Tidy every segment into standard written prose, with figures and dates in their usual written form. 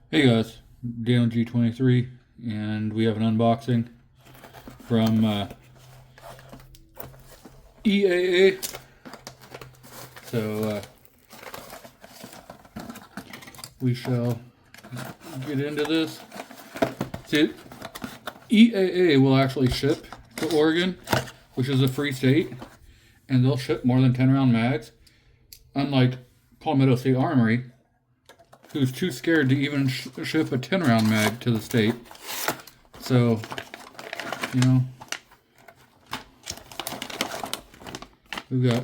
Hey guys, Dan G23, and we have an unboxing from EAA. So we shall get into this. See, EAA will actually ship to Oregon, which is a free state, and they'll ship more than 10 round mags, unlike Palmetto State Armory, who's too scared to even ship a 10 round mag to the state. So, you know, we've got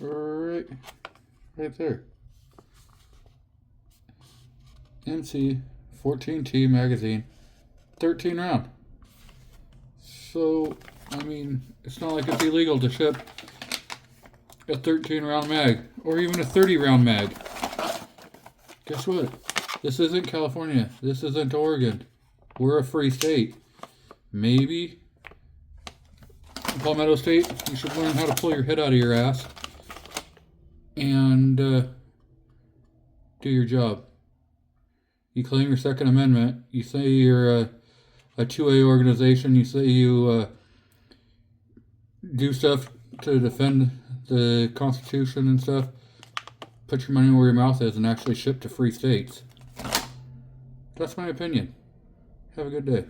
right there MC14T magazine, 13 round. So, I mean, it's not like it's illegal to ship a 13 round mag or even a 30 round mag. Guess what? This isn't California. This isn't Oregon. We're a free state. Maybe Palmetto State, you should learn how to pull your head out of your ass and do your job. You claim your Second Amendment. You say you're a 2A organization. You say you do stuff to defend the Constitution and stuff. Put your money where your mouth is and actually ship to free states. That's my opinion. Have a good day.